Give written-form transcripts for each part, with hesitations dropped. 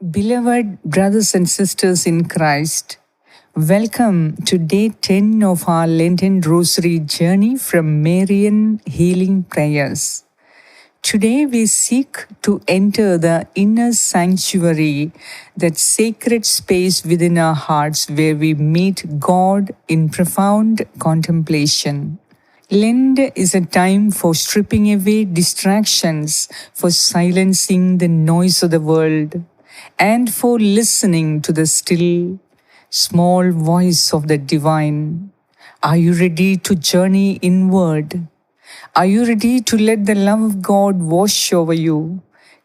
Beloved brothers and sisters in Christ, welcome to day 10 of our Lenten Rosary journey from Marian Healing Prayers. Today we seek to enter the inner sanctuary, that sacred space within our hearts where we meet God in profound contemplation. Lent is a time for stripping away distractions, for silencing the noise of the world, and for listening to the still, small voice of the divine. Are you ready to journey inward? Are you ready to let the love of God wash over you,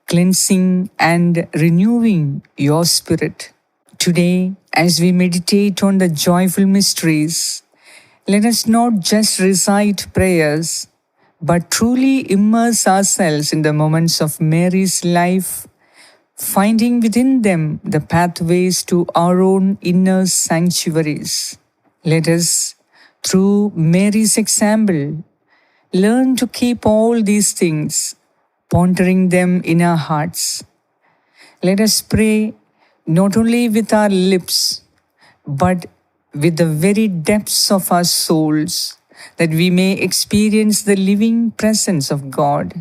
cleansing and renewing your spirit? Today, as we meditate on the joyful mysteries, let us not just recite prayers, but truly immerse ourselves in the moments of Mary's life, finding within them the pathways to our own inner sanctuaries. Let us, through Mary's example, learn to keep all these things, pondering them in our hearts. Let us pray not only with our lips, but with the very depths of our souls, that we may experience the living presence of God.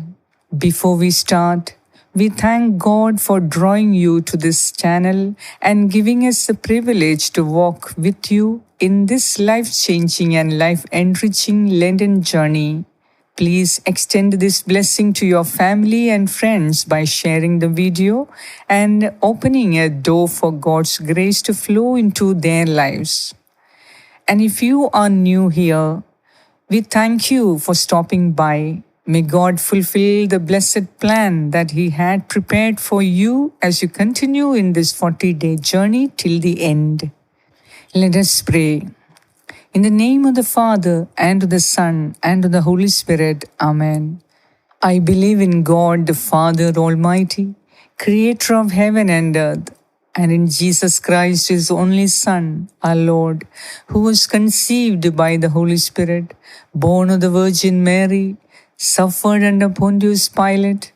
Before we start, we thank God for drawing you to this channel and giving us the privilege to walk with you in this life-changing and life-enriching Lenten journey. Please extend this blessing to your family and friends by sharing the video and opening a door for God's grace to flow into their lives. And if you are new here, we thank you for stopping by. May God fulfill the blessed plan that He had prepared for you as you continue in this 40-day journey till the end. Let us pray. In the name of the Father, and of the Son, and of the Holy Spirit. Amen. I believe in God, the Father Almighty, Creator of heaven and earth, and in Jesus Christ, His only Son, our Lord, who was conceived by the Holy Spirit, born of the Virgin Mary, suffered under Pontius Pilate,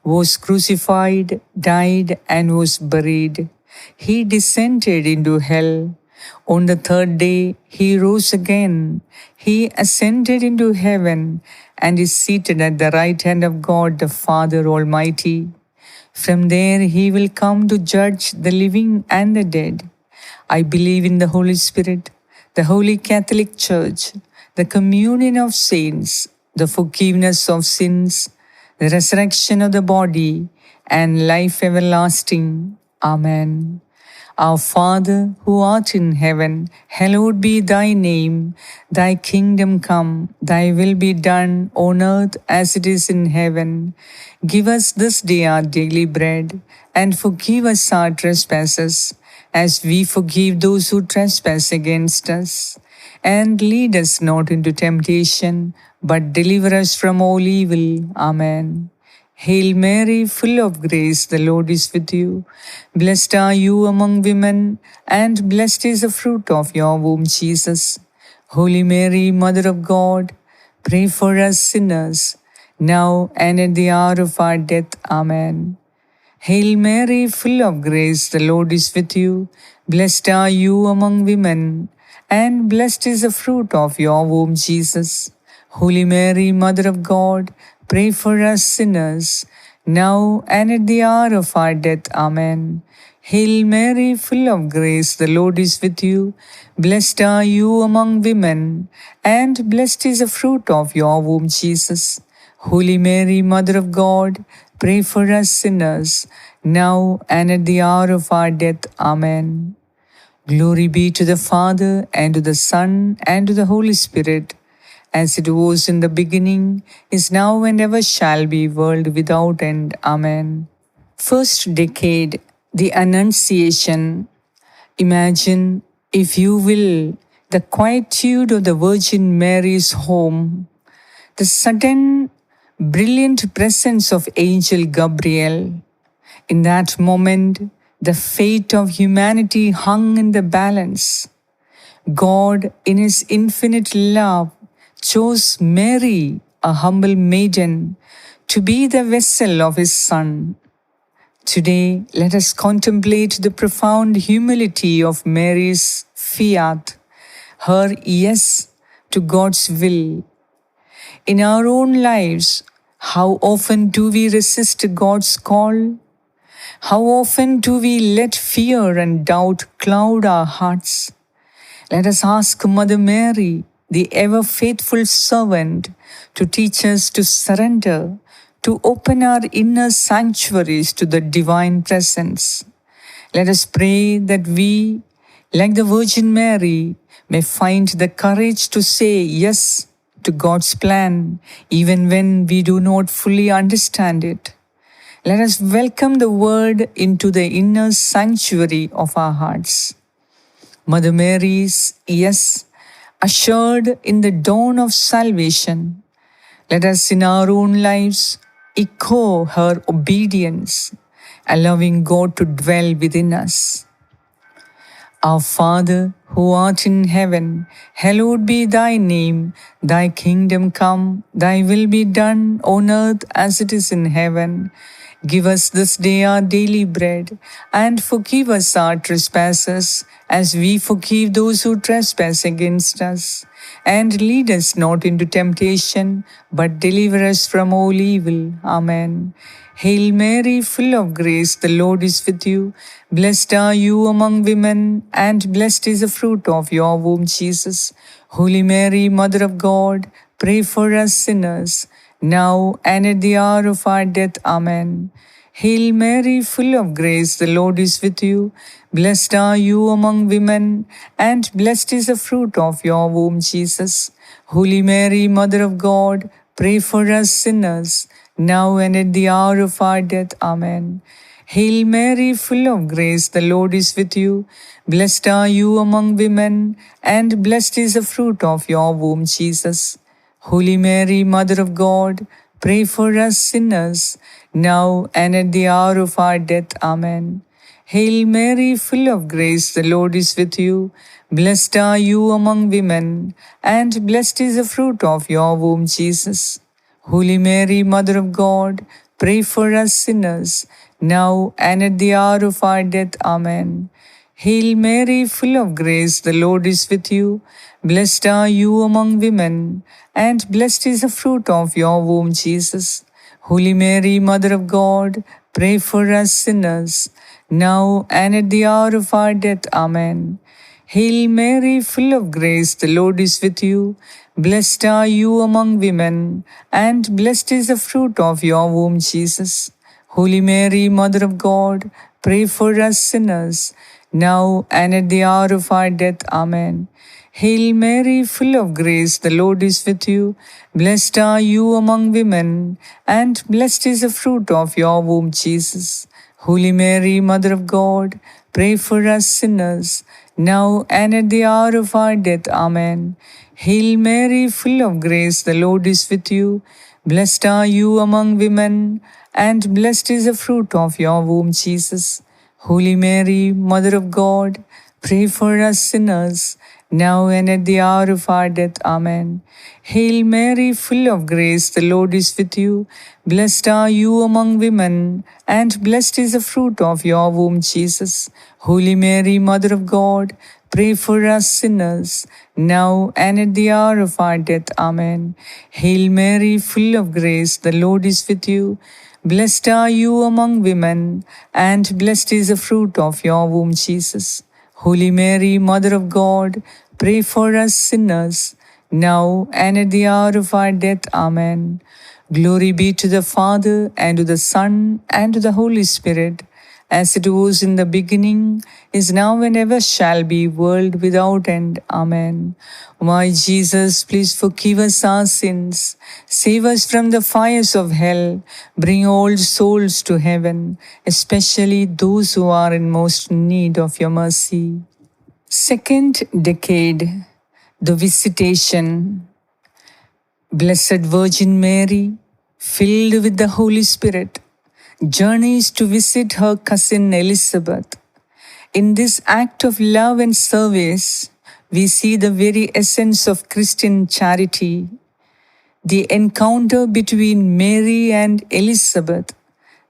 was crucified, died, and was buried. He descended into hell. On the third day, He rose again. He ascended into heaven and is seated at the right hand of God, the Father Almighty. From there, He will come to judge the living and the dead. I believe in the Holy Spirit, the Holy Catholic Church, the communion of saints, the forgiveness of sins, the resurrection of the body, and life everlasting. Amen. Our Father, who art in heaven, hallowed be thy name. Thy kingdom come, thy will be done on earth as it is in heaven. Give us this day our daily bread, and forgive us our trespasses, as we forgive those who trespass against us. And lead us not into temptation, but deliver us from all evil. Amen. Hail Mary, full of grace, the Lord is with you. Blessed are you among women, and blessed is the fruit of your womb, Jesus. Holy Mary, Mother of God, pray for us sinners, now and at the hour of our death. Amen. Hail Mary, full of grace, the Lord is with you. Blessed are you among women, and blessed is the fruit of your womb, Jesus. Holy Mary, Mother of God, pray for us sinners, now and at the hour of our death. Amen. Hail Mary, full of grace, the Lord is with you. Blessed are you among women, and blessed is the fruit of your womb, Jesus. Holy Mary, Mother of God, pray for us sinners, now and at the hour of our death. Amen. Glory be to the Father, and to the Son, and to the Holy Spirit, as it was in the beginning, is now, and ever shall be, world without end. Amen. First decade, the Annunciation. Imagine, if you will, the quietude of the Virgin Mary's home, the sudden, brilliant presence of Angel Gabriel. In that moment, the fate of humanity hung in the balance. God, in His infinite love, chose Mary, a humble maiden, to be the vessel of His Son. Today, let us contemplate the profound humility of Mary's fiat, her yes to God's will. In our own lives, how often do we resist God's call? How often do we let fear and doubt cloud our hearts? Let us ask Mother Mary, the ever faithful servant, to teach us to surrender, to open our inner sanctuaries to the divine presence. Let us pray that we, like the Virgin Mary, may find the courage to say yes to God's plan, even when we do not fully understand it. Let us welcome the Word into the inner sanctuary of our hearts. Mother Mary's yes, assured in the dawn of salvation. Let us in our own lives echo her obedience, allowing God to dwell within us. Our Father, who art in heaven, hallowed be thy name. Thy kingdom come, thy will be done on earth as it is in heaven. Give us this day our daily bread, and forgive us our trespasses, as we forgive those who trespass against us. And lead us not into temptation, but deliver us from all evil. Amen. Hail Mary, full of grace, the Lord is with you. Blessed are you among women, and blessed is the fruit of your womb, Jesus. Holy Mary, Mother of God, pray for us sinners, now and at the hour of our death. Amen. Hail Mary, full of grace, the Lord is with you. Blessed are you among women, and blessed is the fruit of your womb, Jesus. Holy Mary, Mother of God, pray for us sinners, now and at the hour of our death. Amen. Hail Mary, full of grace, the Lord is with you. Blessed are you among women, and blessed is the fruit of your womb, Jesus. Holy Mary, Mother of God, pray for us sinners, now and at the hour of our death. Amen. Hail Mary, full of grace, the Lord is with you. Blessed are you among women, and blessed is the fruit of your womb, Jesus. Holy Mary, Mother of God, pray for us sinners, now and at the hour of our death. Amen. Hail Mary, full of grace, the Lord is with you. Blessed are you among women, and blessed is the fruit of your womb, Jesus. Holy Mary, Mother of God, pray for us sinners, now and at the hour of our death. Amen. Hail Mary, full of grace, the Lord is with you. Blessed are you among women, and blessed is the fruit of your womb, Jesus. Holy Mary, Mother of God, pray for us sinners, now and at the hour of our death. Amen. Hail Mary, full of grace, the Lord is with you. Blessed are you among women, and blessed is the fruit of your womb, Jesus. Holy Mary, Mother of God, pray for us sinners, now and at the hour of our death. Amen. Hail Mary, full of grace, the Lord is with you. Blessed are you among women, and blessed is the fruit of your womb, Jesus. Holy Mary, Mother of God, pray for us sinners, now and at the hour of our death. Amen. Hail Mary, full of grace, the Lord is with you. Blessed are you among women, and blessed is the fruit of your womb, Jesus. Holy Mary, Mother of God, pray for us sinners, now and at the hour of our death. Amen. Hail Mary, full of grace, the Lord is with you. Blessed are you among women, and blessed is the fruit of your womb, Jesus. Holy Mary, Mother of God, pray for us sinners, now and at the hour of our death. Amen. Glory be to the Father, and to the Son, and to the Holy Spirit, as it was in the beginning, is now, and ever shall be, world without end. Amen. My Jesus, please forgive us our sins, save us from the fires of hell, bring all souls to heaven, especially those who are in most need of your mercy. Second decade, the Visitation. Blessed Virgin Mary, filled with the Holy Spirit, journeys to visit her cousin Elizabeth. In this act of love and service, we see the very essence of Christian charity. The encounter between Mary and Elizabeth,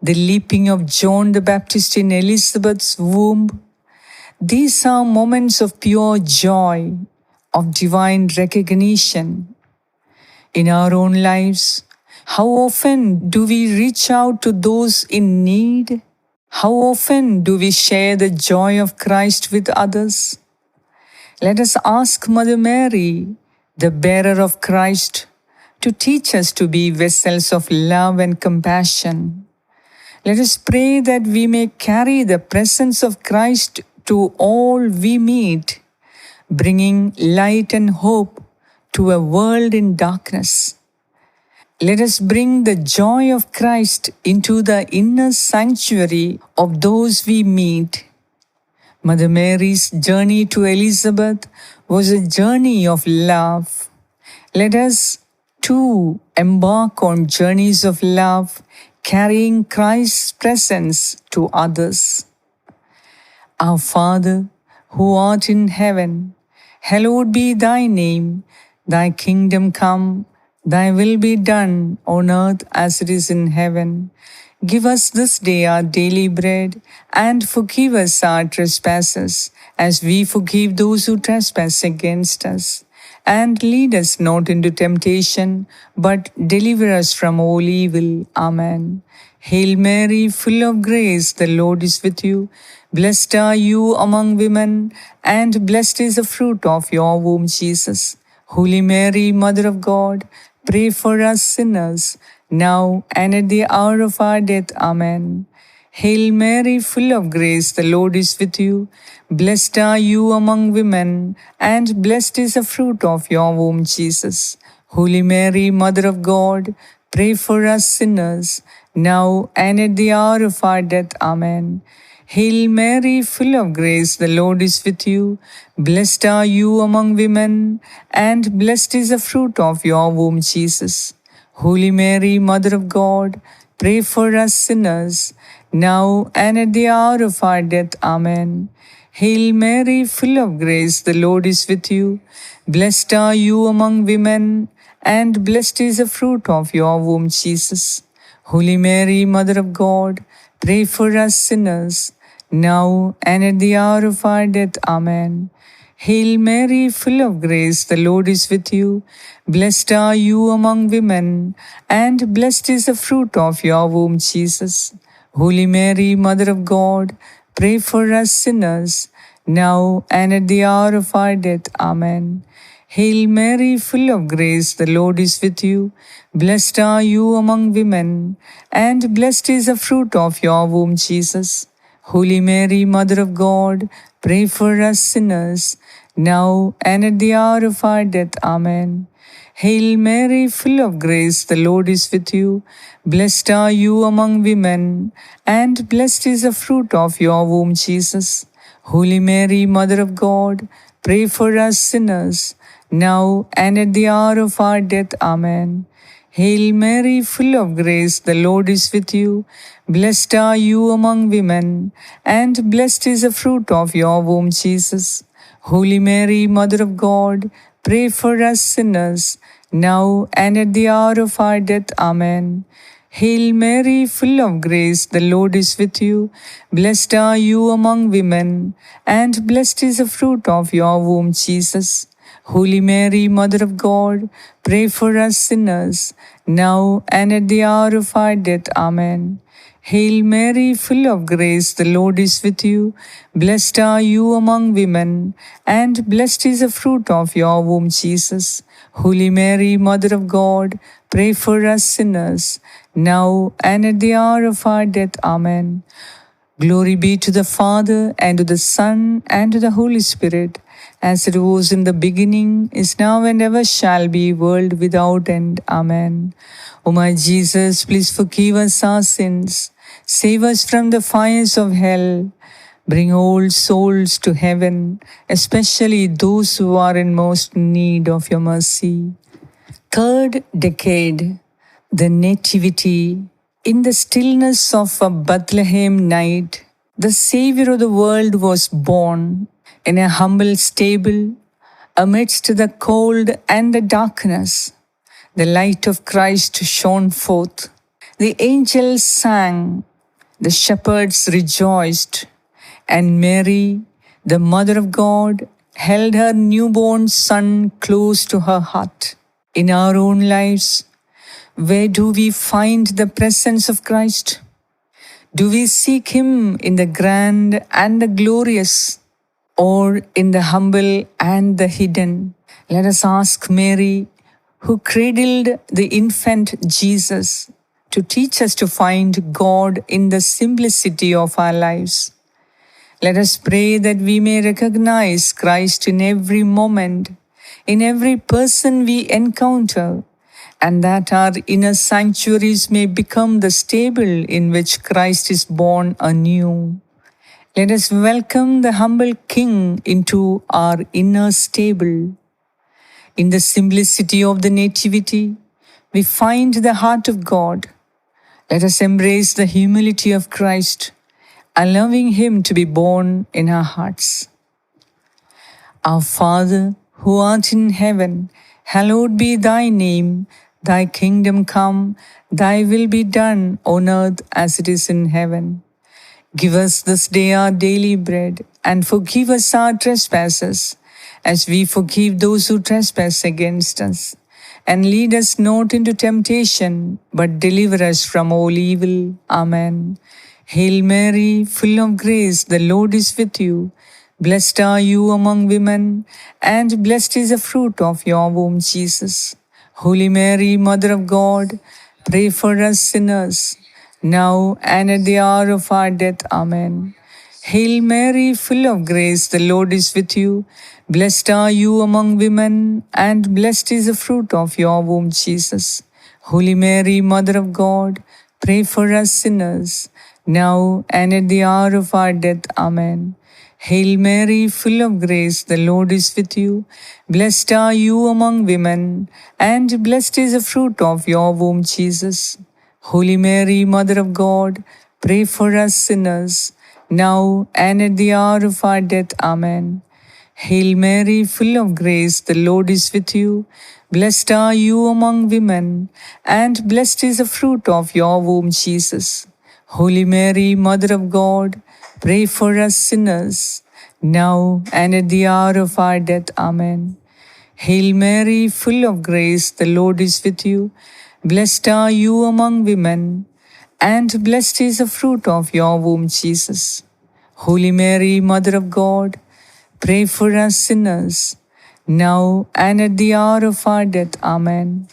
the leaping of John the Baptist in Elizabeth's womb. These are moments of pure joy, of divine recognition. In our own lives, how often do we reach out to those in need? How often do we share the joy of Christ with others? Let us ask Mother Mary, the bearer of Christ, to teach us to be vessels of love and compassion. Let us pray that we may carry the presence of Christ to all we meet, bringing light and hope to a world in darkness. Let us bring the joy of Christ into the inner sanctuary of those we meet. Mother Mary's journey to Elizabeth was a journey of love. Let us too embark on journeys of love, carrying Christ's presence to others. Our Father, who art in heaven, hallowed be thy name. Thy kingdom come, thy will be done on earth as it is in heaven. Give us this day our daily bread, and forgive us our trespasses, as we forgive those who trespass against us. And lead us not into temptation, but deliver us from all evil. Amen. Hail Mary, full of grace, the Lord is with you. Blessed are you among women, and blessed is the fruit of your womb, Jesus. Holy Mary, Mother of God, pray for us sinners, now and at the hour of our death. Amen. Hail Mary, full of grace, the Lord is with you. Blessed are you among women, and blessed is the fruit of your womb, Jesus. Holy Mary, Mother of God, pray for us sinners, now and at the hour of our death. Amen. Hail Mary, full of grace, the Lord is with you. Blessed are you among women, and blessed is the fruit of your womb, Jesus. Holy Mary, Mother of God, pray for us sinners, now and at the hour of our death. Amen. Hail Mary, full of grace, the Lord is with you. Blessed are you among women, and blessed is the fruit of your womb, Jesus. Holy Mary, Mother of God, pray for us sinners, now and at the hour of our death. Amen. Hail Mary, full of grace, the Lord is with you. Blessed are you among women, and blessed is the fruit of your womb, Jesus. Holy Mary, Mother of God, pray for us sinners, now and at the hour of our death. Amen. Hail Mary, full of grace, the Lord is with you. Blessed are you among women, and blessed is the fruit of your womb, Jesus. Holy Mary, Mother of God, pray for us sinners, now and at the hour of our death. Amen. Hail Mary, full of grace, the Lord is with you. Blessed are you among women, and blessed is the fruit of your womb, Jesus. Holy Mary, Mother of God, pray for us sinners, now and at the hour of our death. Amen. Hail Mary, full of grace, the Lord is with you. Blessed are you among women, and blessed is the fruit of your womb, Jesus. Holy Mary, Mother of God, pray for us sinners, now and at the hour of our death. Amen. Hail Mary, full of grace, the Lord is with you. Blessed are you among women, and blessed is the fruit of your womb, Jesus. Holy Mary, Mother of God, pray for us sinners, now and at the hour of our death. Amen. Hail Mary, full of grace, the Lord is with you. Blessed are you among women, and blessed is the fruit of your womb, Jesus. Holy Mary, Mother of God, pray for us sinners, now and at the hour of our death. Amen. Glory be to the Father, and to the Son, and to the Holy Spirit, as it was in the beginning, is now, and ever shall be, world without end. Amen. O my Jesus, please forgive us our sins. Save us from the fires of hell. Bring all souls to heaven, especially those who are in most need of your mercy. Third decade, the Nativity. In the stillness of a Bethlehem night, the Savior of the world was born in a humble stable amidst the cold and the darkness. The light of Christ shone forth. The angels sang, The shepherds rejoiced, and Mary, the Mother of God, held her newborn son close to her heart. In our own lives, where do we find the presence of Christ? Do we seek Him in the grand and the glorious, or in the humble and the hidden? Let us ask Mary, who cradled the infant Jesus, to teach us to find God in the simplicity of our lives. Let us pray that we may recognize Christ in every moment, in every person we encounter, and that our inner sanctuaries may become the stable in which Christ is born anew. Let us welcome the humble King into our inner stable. In the simplicity of the Nativity, we find the heart of God. Let us embrace the humility of Christ, allowing Him to be born in our hearts. Our Father, who art in heaven, hallowed be thy name. Thy kingdom come, thy will be done on earth as it is in heaven. Give us this day our daily bread, and forgive us our trespasses, as we forgive those who trespass against us. And lead us not into temptation, but deliver us from all evil. Amen. Hail Mary, full of grace, the Lord is with you. Blessed are you among women, and blessed is the fruit of your womb, Jesus. Holy Mary, Mother of God, pray for us sinners, now and at the hour of our death. Amen. Hail Mary, full of grace, the Lord is with you. Blessed are you among women, and blessed is the fruit of your womb, Jesus. Holy Mary, Mother of God, pray for us sinners, now and at the hour of our death. Amen. Hail Mary, full of grace, the Lord is with you. Blessed are you among women, and blessed is the fruit of your womb, Jesus. Holy Mary, Mother of God, pray for us sinners, now and at the hour of our death. Amen. Hail Mary, full of grace, the Lord is with you. Blessed are you among women, and blessed is the fruit of your womb, Jesus. Holy Mary, Mother of God, pray for us sinners, now and at the hour of our death. Amen. Hail Mary, full of grace, the Lord is with you. Blessed are you among women, and blessed is the fruit of your womb, Jesus. Holy Mary, Mother of God, pray for us sinners, now and at the hour of our death. Amen.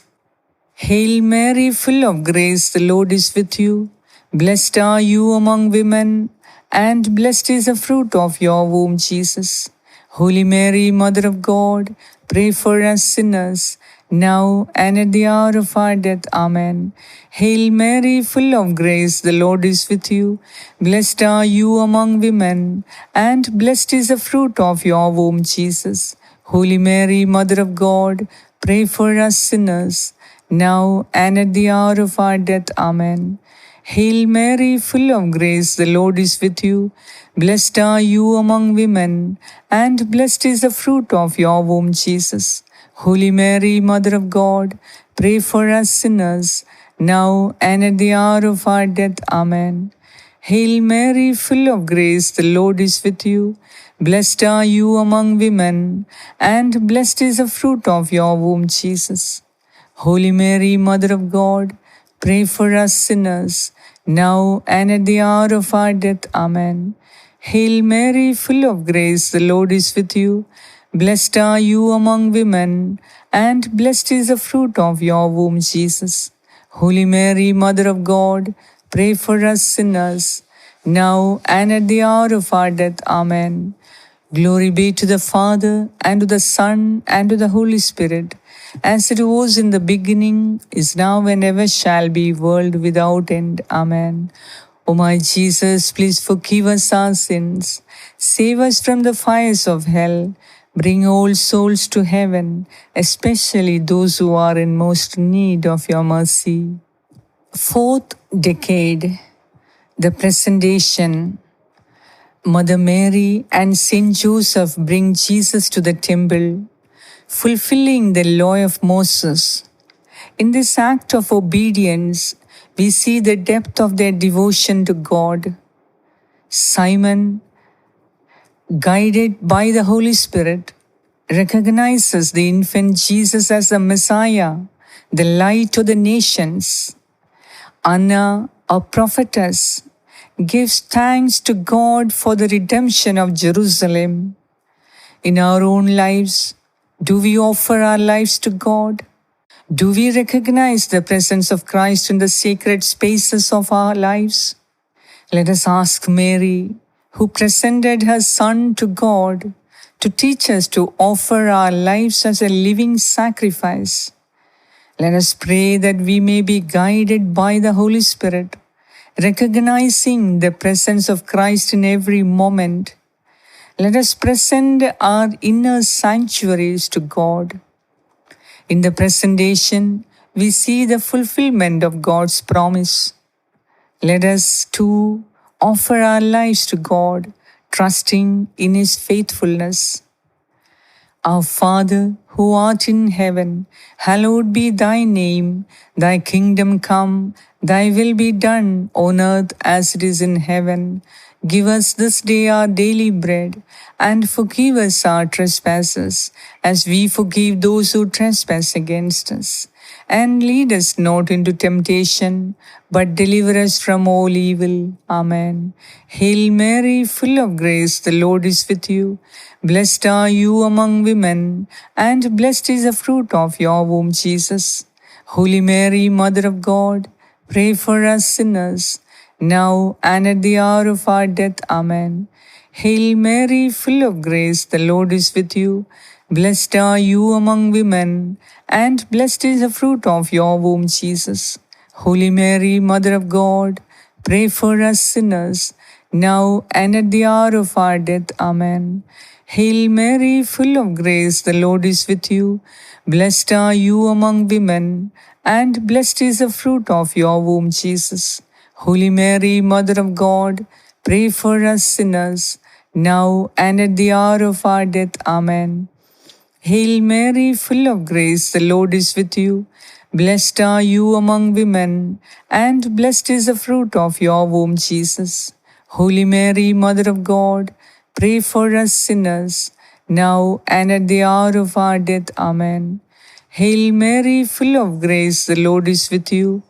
Hail Mary, full of grace, the Lord is with you. Blessed are you among women, and blessed is the fruit of your womb, Jesus. Holy Mary, Mother of God, pray for us sinners, now and at the hour of our death. Amen. Hail Mary, full of grace, the Lord is with you. Blessed are you among women, and blessed is the fruit of your womb, Jesus. Holy Mary, Mother of God, pray for us sinners, now and at the hour of our death. Amen. Hail Mary, full of grace, the Lord is with you. Blessed are you among women, and blessed is the fruit of your womb, Jesus. Holy Mary, Mother of God, pray for us sinners, now and at the hour of our death. Amen. Hail Mary, full of grace, the Lord is with you. Blessed are you among women, and blessed is the fruit of your womb, Jesus. Holy Mary, Mother of God, pray for us sinners, now and at the hour of our death. Amen. Hail Mary, full of grace, the Lord is with you. Blessed are you among women, and blessed is the fruit of your womb, Jesus. Holy Mary, Mother of God, pray for us sinners, now and at the hour of our death. Amen. Glory be to the Father, and to the Son, and to the Holy Spirit, as it was in the beginning, is now, and ever shall be, world without end. Amen. O my Jesus, please forgive us our sins, save us from the fires of hell, bring all souls to heaven, especially those who are in most need of your mercy. Fourth decade, the presentation. Mother Mary and Saint Joseph bring Jesus to the temple, fulfilling the law of Moses. In this act of obedience, we see the depth of their devotion to God. Simon, guided by the Holy Spirit, recognizes the infant Jesus as the Messiah, the light of the nations. Anna, a prophetess, gives thanks to God for the redemption of Jerusalem. In our own lives, do we offer our lives to God? Do we recognize the presence of Christ in the sacred spaces of our lives? Let us ask Mary, who presented her Son to God, to teach us to offer our lives as a living sacrifice. Let us pray that we may be guided by the Holy Spirit, recognizing the presence of Christ in every moment. Let us present our inner sanctuaries to God. In the presentation, we see the fulfillment of God's promise. Let us too offer our lives to God, trusting in His faithfulness. Our Father, who art in heaven, hallowed be thy name. Thy kingdom come, thy will be done on earth as it is in heaven. Give us this day our daily bread, and forgive us our trespasses, as we forgive those who trespass against us. And lead us not into temptation, but deliver us from all evil. Amen. Hail Mary, full of grace, the Lord is with you. Blessed are you among women, and blessed is the fruit of your womb, Jesus. Holy Mary, Mother of God, pray for us sinners, now and at the hour of our death. Amen. Hail Mary, full of grace, the Lord is with you. Blessed are you among women, and blessed is the fruit of your womb, Jesus. Holy Mary, Mother of God, pray for us sinners, now and at the hour of our death. Amen. Hail Mary, full of grace, the Lord is with you. Blessed are you among women, and blessed is the fruit of your womb, Jesus. Holy Mary, Mother of God, pray for us sinners, now and at the hour of our death. Amen. Hail Mary, full of grace, the Lord is with you. Blessed are you among women, and blessed is the fruit of your womb, Jesus. Holy Mary, Mother of God, pray for us sinners, now and at the hour of our death. Amen. Hail Mary, full of grace, the Lord is with you.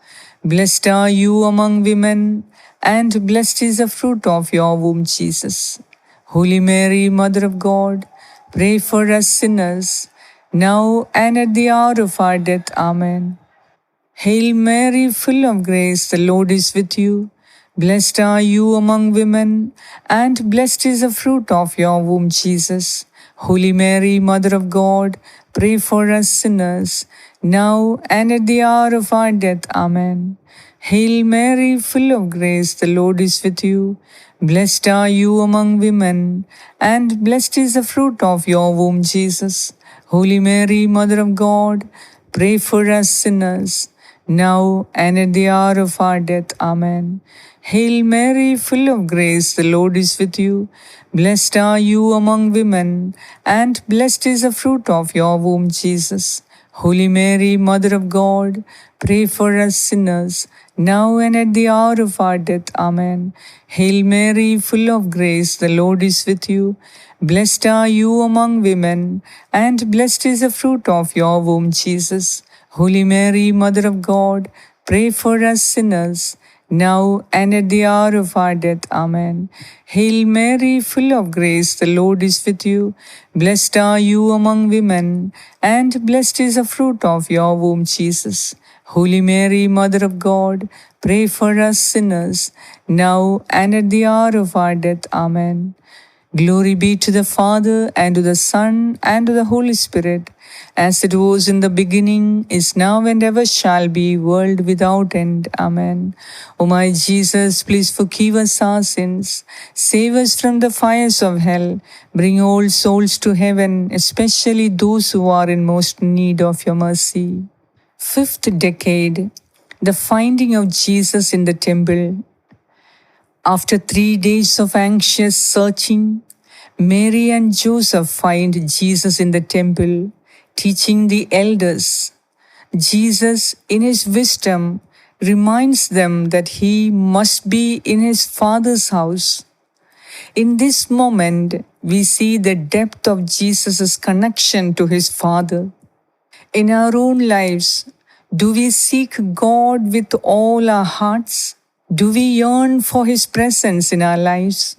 Blessed are you among women, and blessed is the fruit of your womb, Jesus. Holy Mary, Mother of God, pray for us sinners, now and at the hour of our death. Amen. Hail Mary, full of grace, the Lord is with you. Blessed are you among women, and blessed is the fruit of your womb, Jesus. Holy Mary, Mother of God, pray for us sinners, now and at the hour of our death. Amen. Hail Mary, full of grace, the Lord is with you. Blessed are you among women, and blessed is the fruit of your womb, Jesus. Holy Mary, Mother of God, pray for us sinners, now and at the hour of our death. Amen. Hail Mary, full of grace, the Lord is with you. Blessed are you among women, and blessed is the fruit of your womb, Jesus. Holy Mary, Mother of God, pray for us sinners, now and at the hour of our death. Amen. Hail Mary, full of grace, the Lord is with you. Blessed are you among women, and blessed is the fruit of your womb, Jesus. Holy Mary, Mother of God, pray for us sinners, now and at the hour of our death. Amen. Hail Mary, full of grace, the Lord is with you. Blessed are you among women, and blessed is the fruit of your womb, Jesus. Holy Mary, Mother of God, pray for us sinners, now and at the hour of our death. Amen. Glory be to the Father, and to the Son, and to the Holy Spirit, as it was in the beginning, is now, and ever shall be, world without end. Amen. O my Jesus, please forgive us our sins, save us from the fires of hell, bring all souls to heaven, especially those who are in most need of your mercy. Fifth decade, the finding of Jesus in the temple. After 3 days of anxious searching, Mary and Joseph find Jesus in the temple, teaching the elders. Jesus, in his wisdom, reminds them that he must be in his Father's house. In this moment, we see the depth of Jesus' connection to his Father. In our own lives, do we seek God with all our hearts? Do we yearn for his presence in our lives?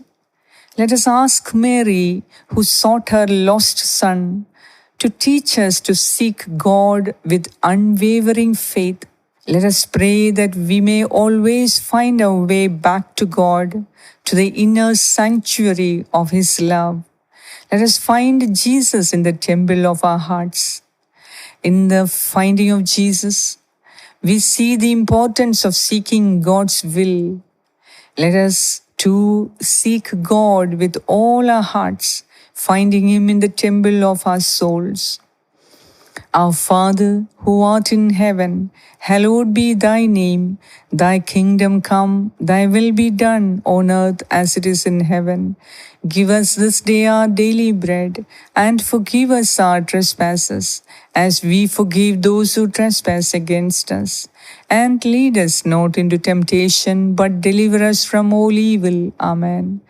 Let us ask Mary, who sought her lost son, to teach us to seek God with unwavering faith. Let us pray that we may always find our way back to God, to the inner sanctuary of his love. Let us find Jesus in the temple of our hearts. In the finding of Jesus, we see the importance of seeking God's will. Let us too seek God with all our hearts, finding him in the temple of our souls. Our Father, who art in heaven, hallowed be thy name. Thy kingdom come, thy will be done on earth as it is in heaven. Give us this day our daily bread, and forgive us our trespasses, as we forgive those who trespass against us. And lead us not into temptation, but deliver us from all evil. Amen.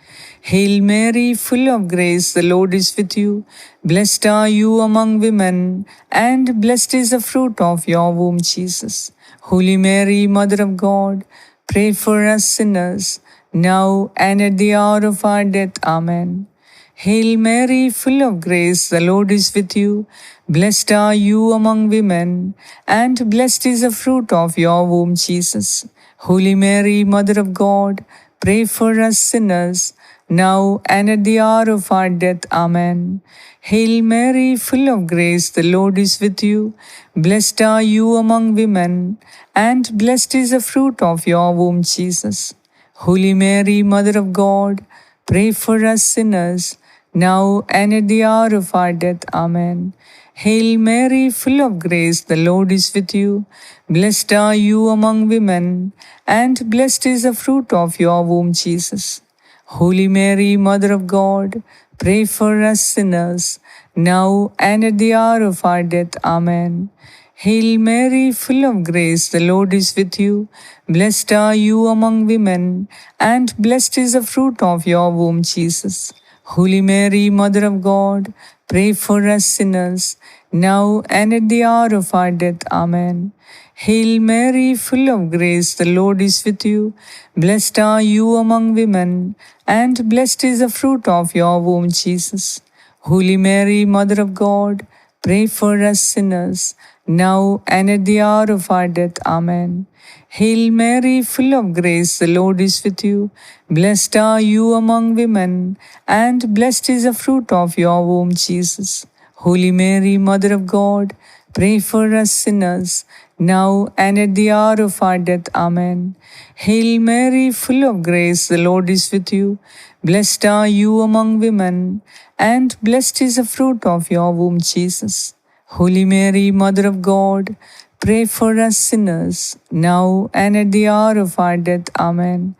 Hail Mary, full of grace, the Lord is with you. Blessed are you among women, and blessed is the fruit of your womb, Jesus. Holy Mary, Mother of God, pray for us sinners, now and at the hour of our death. Amen. Hail Mary, full of grace, the Lord is with you. Blessed are you among women, and blessed is the fruit of your womb, Jesus. Holy Mary, Mother of God, pray for us sinners, now and at the hour of our death. Amen. Hail Mary, full of grace, the Lord is with you. Blessed are you among women, and blessed is the fruit of your womb, Jesus. Holy Mary, Mother of God, pray for us sinners, now and at the hour of our death. Amen. Hail Mary, full of grace, the Lord is with you. Blessed are you among women, and blessed is the fruit of your womb, Jesus. Holy Mary, Mother of God, pray for us sinners, now and at the hour of our death. Amen. Hail Mary, full of grace, the Lord is with you. Blessed are you among women, and blessed is the fruit of your womb, Jesus. Holy Mary, Mother of God, pray for us sinners, now and at the hour of our death. Amen. Hail Mary, full of grace, the Lord is with you. Blessed are you among women, and blessed is the fruit of your womb, Jesus. Holy Mary, Mother of God, pray for us sinners, now and at the hour of our death. Amen. Hail Mary, full of grace, the Lord is with you. Blessed are you among women, and blessed is the fruit of your womb, Jesus. Holy Mary, Mother of God, pray for us sinners, now and at the hour of our death. Amen. Hail Mary, full of grace, the Lord is with you. Blessed are you among women, and blessed is the fruit of your womb, Jesus. Holy Mary, Mother of God, pray for us sinners, now and at the hour of our death. Amen.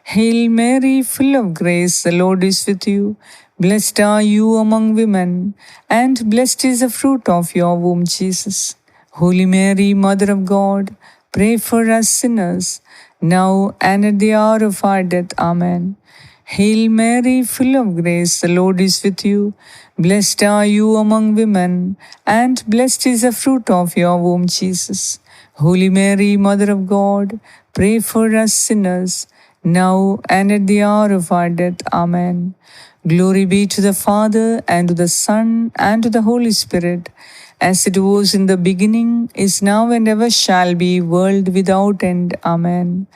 Hail Mary, full of grace, the Lord is with you. Blessed are you among women, and blessed is the fruit of your womb, Jesus. Holy Mary, Mother of God, pray for us sinners, now and at the hour of our death. Amen. Hail Mary, full of grace, the Lord is with you. Blessed are you among women, and blessed is the fruit of your womb, Jesus. Holy Mary, Mother of God, pray for us sinners, now and at the hour of our death. Amen. Glory be to the Father, and to the Son, and to the Holy Spirit, as it was in the beginning, is now, and ever shall be, world without end. Amen.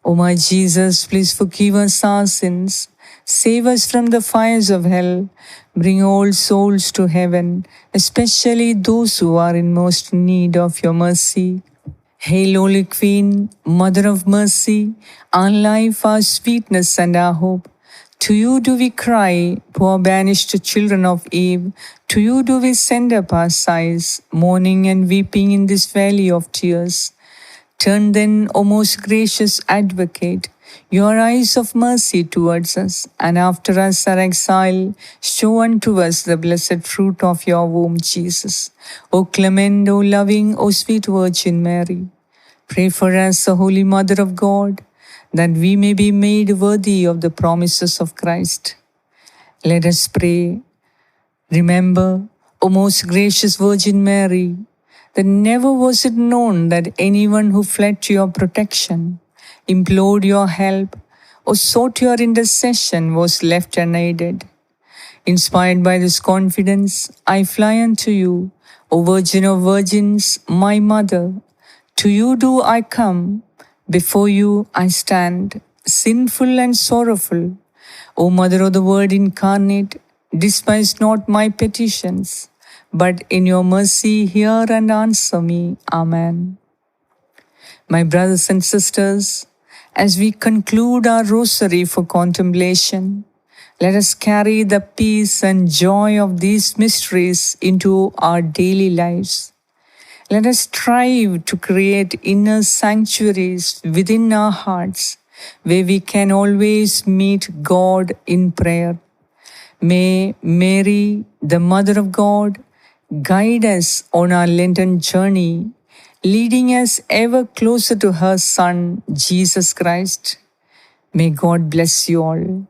O my Jesus, please forgive us our sins, save us from the fires of hell, bring all souls to heaven, especially those who are in most need of your mercy. Hail, Holy Queen, Mother of Mercy, our life, our sweetness, and our hope. To you do we cry, poor banished children of Eve. To you do we send up our sighs, mourning and weeping in this valley of tears. Turn then, O most gracious Advocate, your eyes of mercy towards us, and after us our exile, show unto us the blessed fruit of your womb, Jesus. O clement, O loving, O sweet Virgin Mary, Pray for us, O Holy Mother of God, that we may be made worthy of the promises of Christ. Let us pray. Remember, O most gracious Virgin Mary, that never was it known that anyone who fled to your protection, implored your help, or sought your intercession was left unaided. Inspired by this confidence, I fly unto you, O Virgin of Virgins, my Mother. To you do I come, before you I stand, sinful and sorrowful. O Mother of the Word incarnate, despise not my petitions, but in your mercy hear and answer me. Amen. My brothers and sisters, as we conclude our rosary for contemplation, let us carry the peace and joy of these mysteries into our daily lives. Let us strive to create inner sanctuaries within our hearts where we can always meet God in prayer. May Mary, the Mother of God, guide us on our Lenten journey, leading us ever closer to her Son, Jesus Christ. May God bless you all.